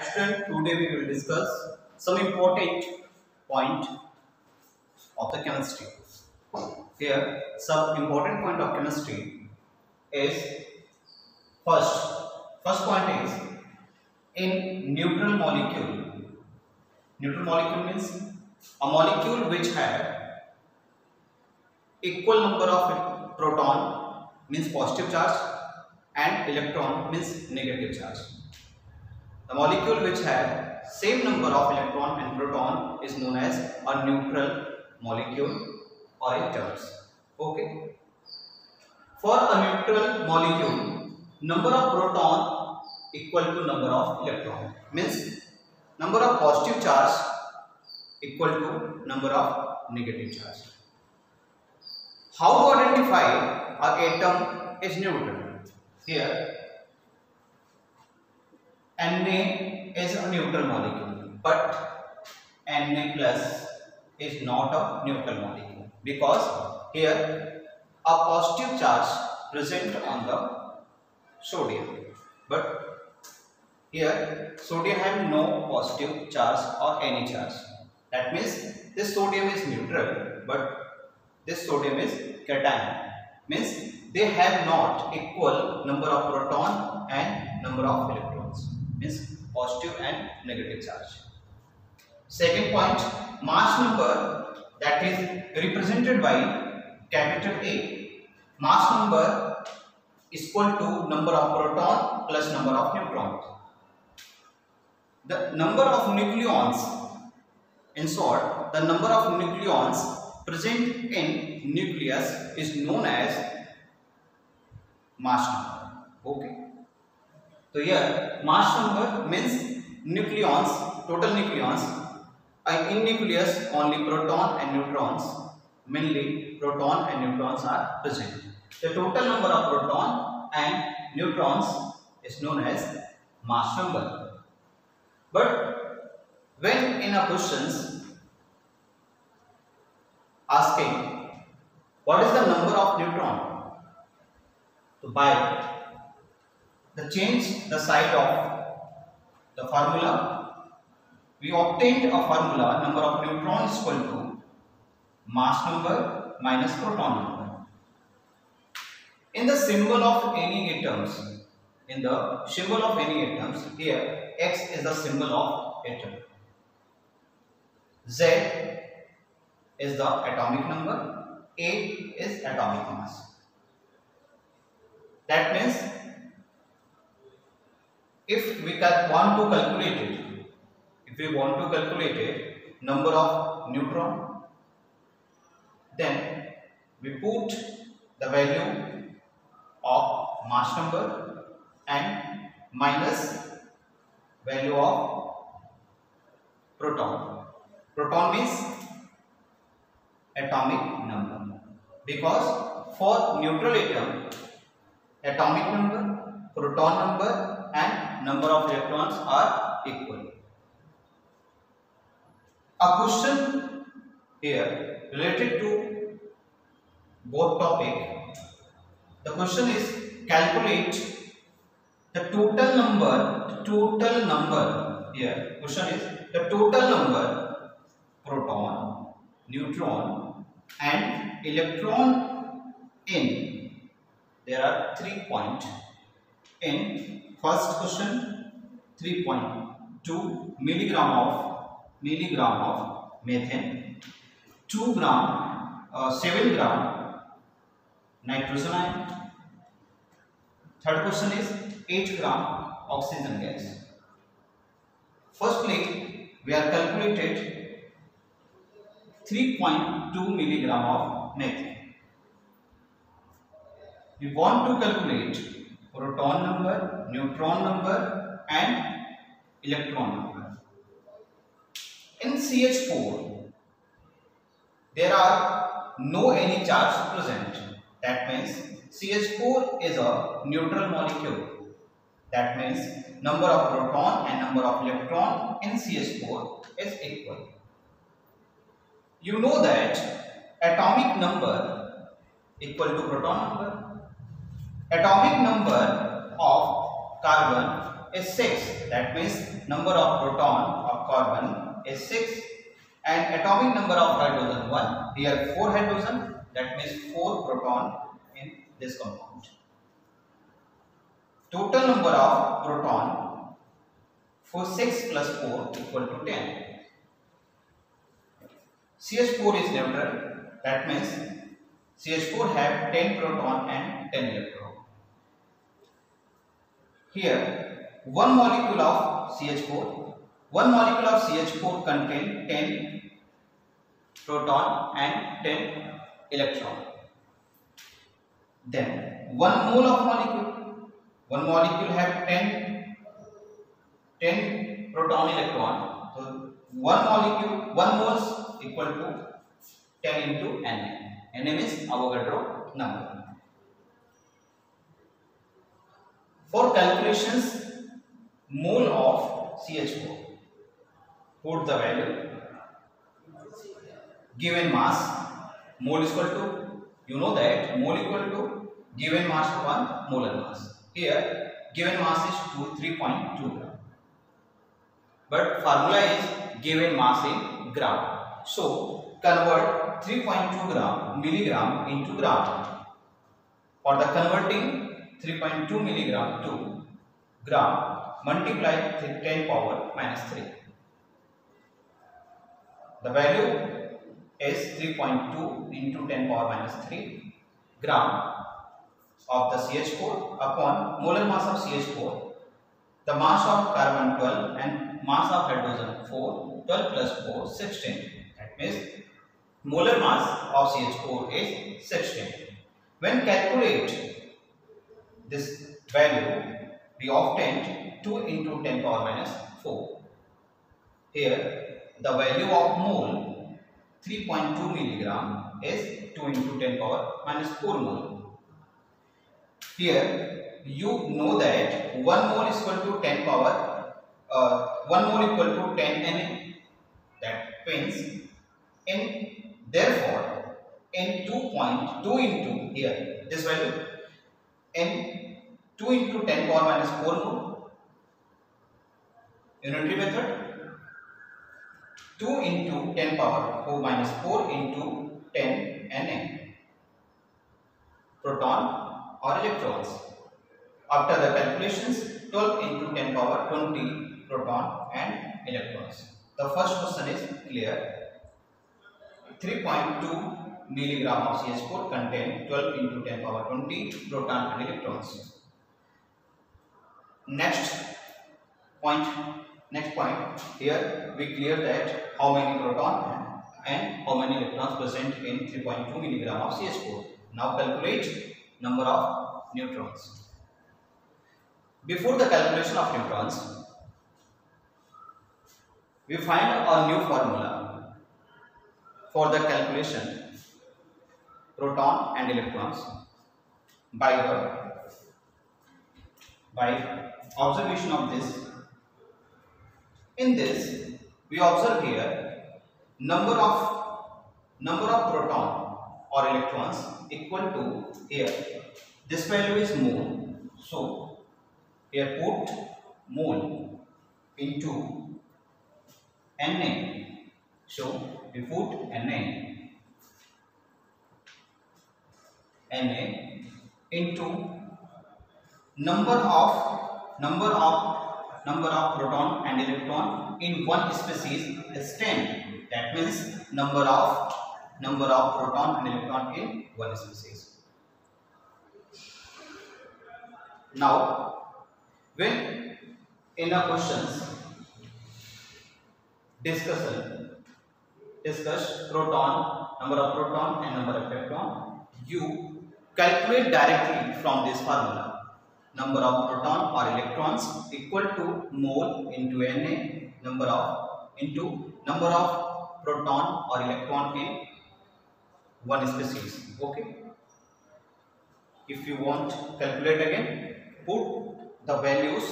Student, today we will discuss some important point of the chemistry. Here, some important point of chemistry is first. First point is in neutral molecule. Neutral molecule means a molecule which have equal number of proton means positive charge and electron means negative charge. The molecule which have same number of electron and proton is known as a neutral molecule or in terms. Okay. For a neutral molecule, number of proton equal to number of electron means number of positive charge equal to number of negative charge. How to identify an atom is neutral? Here Na is a neutral molecule, but Na plus is not a neutral molecule because here a positive charge present on the sodium, but here sodium have no positive charge or any charge. That means this sodium is neutral, but this sodium is cation. Means they have not equal number of proton and number of electrons. Means positive and negative charge. Second point, mass number, that is represented by capital A. Mass number is equal to number of proton plus number of neutrons. The number of nucleons, in short, the number of nucleons present in nucleus is known as mass number. Okay. So here mass number means nucleons, total nucleons. In nucleus only proton and neutrons, mainly proton and neutrons are present. The total number of proton and neutrons is known as mass number. But when in a questions asking what is the number of neutron, so by the change the side of the formula, we obtained a formula number of neutrons equal to mass number minus proton number. In the symbol of any atoms, here X is the symbol of atom, Z is the atomic number, A is atomic mass. That means if we want to calculate it, number of neutron, then we put the value of mass number and minus value of proton. Proton means atomic number, because for neutral atom, atomic number, proton number and number of electrons are equal. A question here related to both topic. The question is calculate the total number here. Question is the total number proton, neutron and electron in. There are 3 points in first question. 3.2 milligram of methane, 7 gram nitrogen ion. Third question is 8 gram oxygen gas. Firstly, we are calculated 3.2 milligram of methane. We want to calculate proton number, neutron number and electron number. In CH4, there are no any charge present. That means CH4 is a neutral molecule. That means number of proton and number of electron in CH4 is equal. You know that atomic number equal to proton number. Atomic number of carbon is 6. That means number of proton of carbon is 6 and atomic number of hydrogen 1. Here 4 hydrogen, that means 4 proton in this compound. Total number of proton for 6 plus 4 equal to 10. CH4 is neutral, that means CH4 have 10 proton and 10 electron. Here, one molecule of CH4 contain 10 proton and 10 electron. Then one mole of one molecule have 10 proton electron. So one moles equal to 10 into Na. Na means Avogadro number. For calculations, mole of CH4, put the value, given mass, mole is equal to, you know that mole equal to given mass upon molar mass. Here, given mass is 3.2 gram. But formula is given mass in gram. So, convert 3.2 milligram into gram. For the converting 3.2 milligram to gram, multiply 10 power minus 3. The value is 3.2 into 10 power minus 3 gram of the CH4 upon molar mass of CH4. The mass of carbon 12 and mass of hydrogen 4. 12 plus 4, 16. That means molar mass of CH4 is 16. When calculate this value, we obtained 2 into 10 power minus 4. Here, the value of mole 3.2 milligram is 2 into 10 power minus 4 mole. Here, you know that 1 mole is equal to 10 power, 1 mole equal to 10 Na. That means, therefore, in 2.2 into here, this value, in 2 into 10 power minus 4 mole, unitary method, 2 into 10 power 4 minus 4 into 10 Na, proton or electrons. After the calculations, 12 into 10 power 20 proton and electrons. The first question is clear. 3.2 milligram of CH4 contain 12 into 10 power 20 proton and electrons. Next point, here we clear that how many proton and how many electrons present in 3.2 milligram of CH4. Now calculate number of neutrons. Before the calculation of neutrons, we find a new formula for the calculation proton and electrons by observation of this. In this, we observe here number of proton or electrons equal to here. This value is mole. So here put mole into Na. So we put Na into number of proton and electron in one species is 10. That means number of proton and electron in one species. Now, when in a questions discuss proton, number of proton and number of electron, you calculate directly from this formula. Number of proton or electrons equal to mole into Na into number of proton or electron in one species. Okay. If you want to calculate again, put the values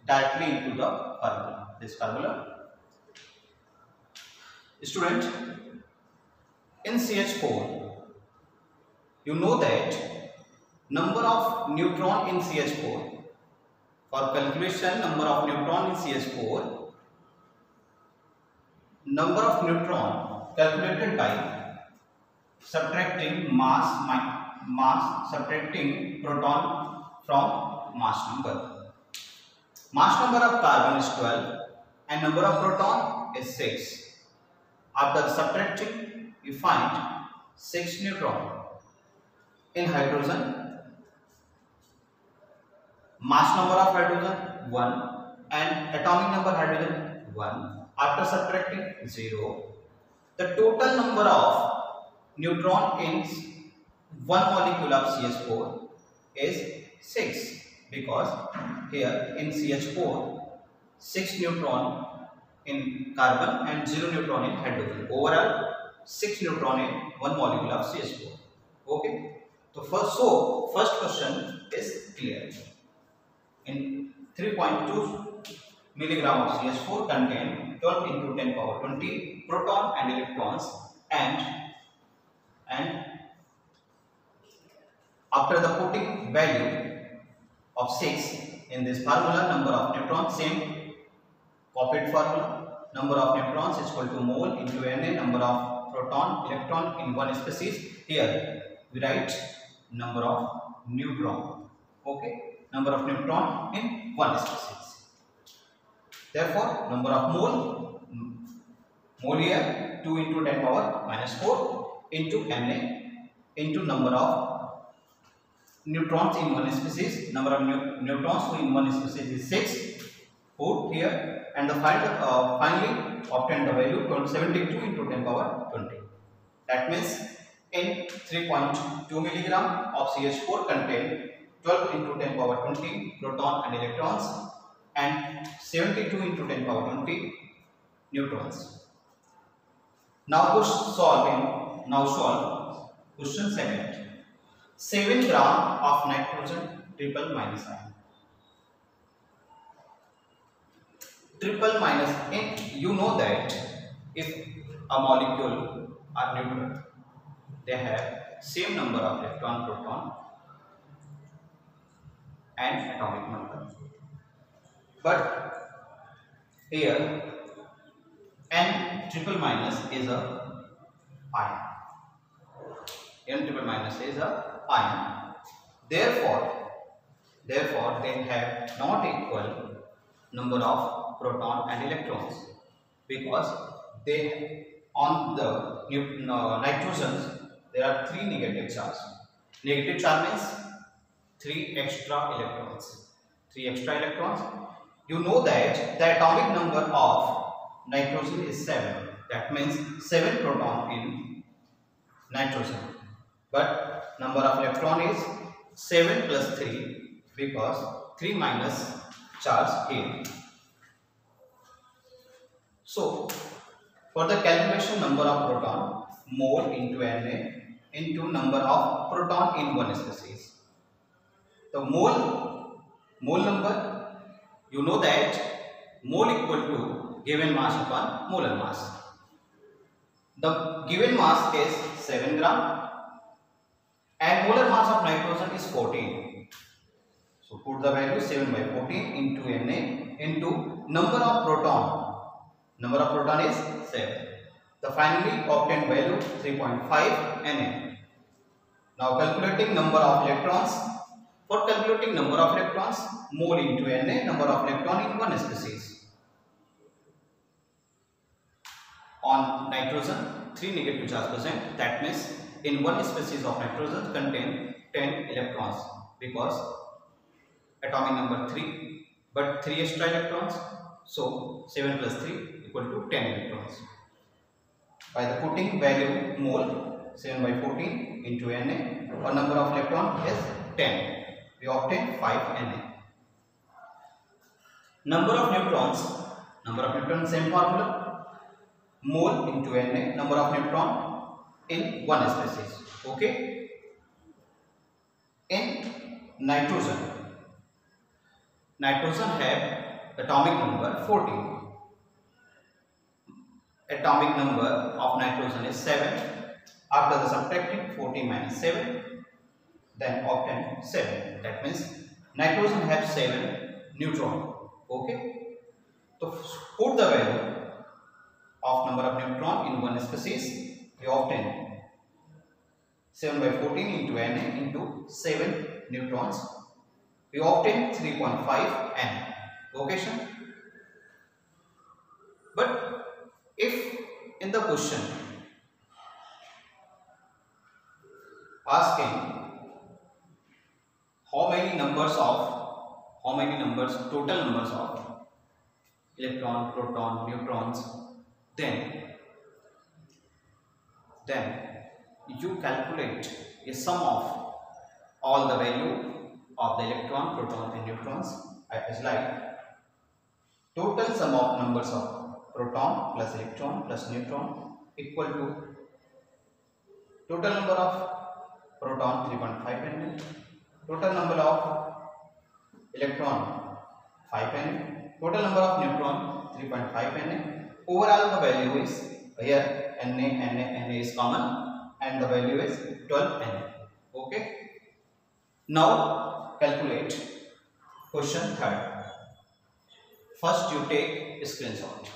directly into the formula. This formula. Student, in CH4, you know that number of neutron in CH4 For calculation number of neutron in CH4, number of neutron calculated by subtracting mass subtracting proton from mass number. Mass number of carbon is 12 and number of proton is 6. After subtracting, you find 6 neutron. In hydrogen, mass number of hydrogen 1 and atomic number hydrogen 1. After subtracting 0, the total number of neutron in one molecule of CH4 is 6, because here in CH4 6 neutron in carbon and 0 neutron in hydrogen. Overall 6 neutron in one molecule of CH4. Okay. So first question is clear. In 3.2 milligram of CH4 contain 12 into 10 power 20 proton and electrons, and after the putting value of 6 in this formula, number of neutrons, same copied formula, number of neutrons is equal to mole into Na, number of proton electron in one species. Here we write number of neutron. Okay, number of neutron in one species. Therefore, number of mole here 2 into 10 power minus 4 into Na into number of neutrons in one species. Number of neutrons in one species is 6. Put here, and the finally obtain the value 72 into 10 power 20. That means in 3.2 milligram of CH4 contain 12 into 10 power 20 proton and electrons and 72 into 10 power 20 neutrons. Now solve question second. 7 gram of nitrogen triple minus ion. Triple minus, you know that if a molecule are neutral, they have same number of electron, proton and atomic number. But here N triple minus is a ion. N triple minus is a ion. Therefore they have not equal number of proton and electrons, because they on the nitrogens there are 3 negative charge. Negative charge means 3 extra electrons. 3 extra electrons. You know that the atomic number of nitrogen is 7. That means 7 proton in nitrogen. But number of electron is 7 plus 3, because 3 minus charge here. So for the calculation number of proton, mole into Na into number of proton in one species. The mole number, you know that mole equal to given mass upon molar mass. The given mass is 7 gram and molar mass of nitrogen is 14. So put the value 7 by 14 into Na into number of proton. Number of proton is 7. The finally obtained value 3.5 Na. Now calculating number of electrons. For calculating number of electrons, mole into Na, number of electron in one species. On nitrogen, 3 negative charge present. That means in one species of nitrogen contain 10 electrons, because atomic number 3, but 3 extra electrons. So 7 plus 3 equal to 10 electrons. By the putting value mole 7 by 14 into Na, or number of electron is 10. We obtain 5 Na. Number of neutrons, same formula. Mole into Na, number of neutron in one species. Okay. In nitrogen have atomic number 14. Atomic number of nitrogen is 7. After the subtracting 14 minus 7, then obtain 7. That means nitrogen have 7, neutron. Okay, so put the value of number of neutron in one species. We obtain 7 by 14 into Na into 7 neutrons. We obtain 3.5 N. Location. But if in the question asking total numbers of electron, proton, neutrons, then you calculate a sum of all the value of the electron, proton and neutrons as like total sum of numbers of proton plus electron plus neutron equal to total number of proton 3.5 Na, total number of electron 5 Na, total number of neutron 3.5 Na. Overall the value is here Na is common and the value is 12 Na. Okay. Now calculate question third. First you take a screenshot.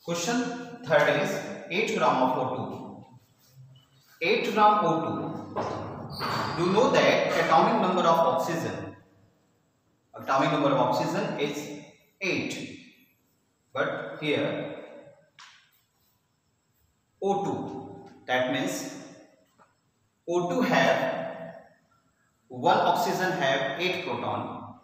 Question third is 8 gram of O2. 8 gram O2. You know that atomic number of oxygen is 8. But here O2, that means O2 have one oxygen have 8 proton.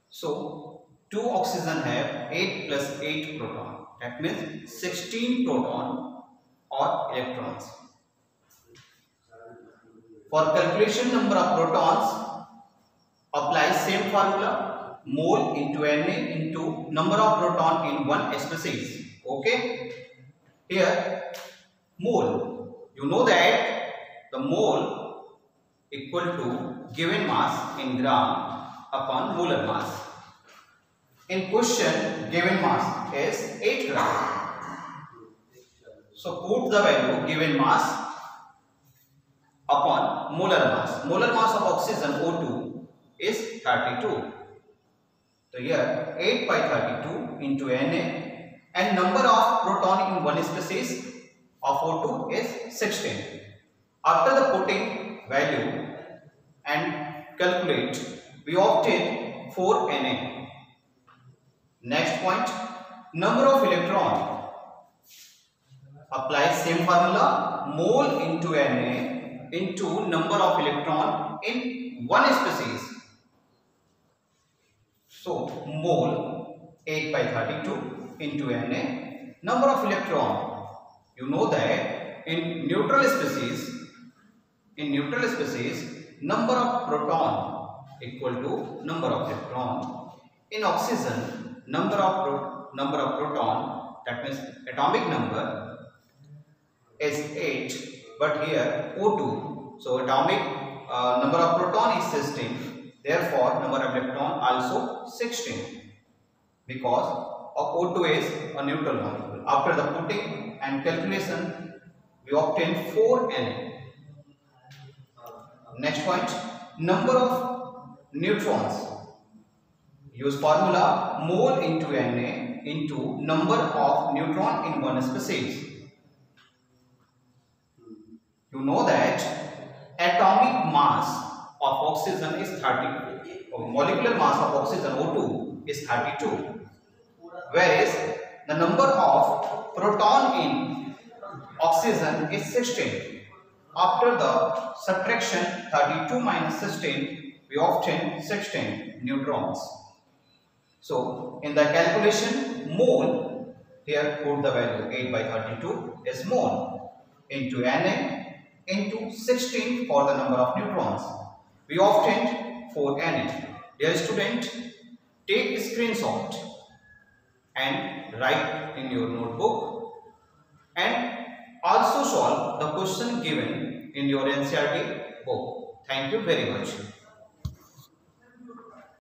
So 2 oxygen have 8 plus 8 proton. That means 16 proton or electrons. For calculation number of protons, apply same formula, mole into Na into number of proton in one species. Okay. Here mole, you know that the mole equal to given mass in gram upon molar mass. In question, given mass is 8 gram. So put the value given mass upon molar mass. Molar mass of oxygen O2 is 32. So here 8 by 32 into Na and number of proton in one species of O2 is 16. After the putting value and calculate, we obtain 4 Na. Next point, number of electron. Apply same formula, mole into Na into number of electron in one species. So mole 8 by 32 into Na, number of electron. You know that in neutral species, number of proton equal to number of electron. In oxygen, number of proton, that means atomic number is 8, but here O2, so atomic number of proton is 16, therefore number of electron also 16, because O2 is a neutral molecule. After the putting and calculation, we obtain 4 Na. Next point, number of neutrons. Use formula mole into Na into number of neutron in one species. You know that atomic mass of oxygen is 30. Molecular mass of oxygen O2 is 32. Whereas the number of proton in oxygen is 16. After the subtraction 32 minus 16, we obtain 16 neutrons. So in the calculation, mole, here put the value 8 by 32 is mole into Na into 16 for the number of neutrons. We obtained 4 Na. Dear student, take a screenshot and write in your notebook and also solve the question given in your NCERT book. Thank you very much.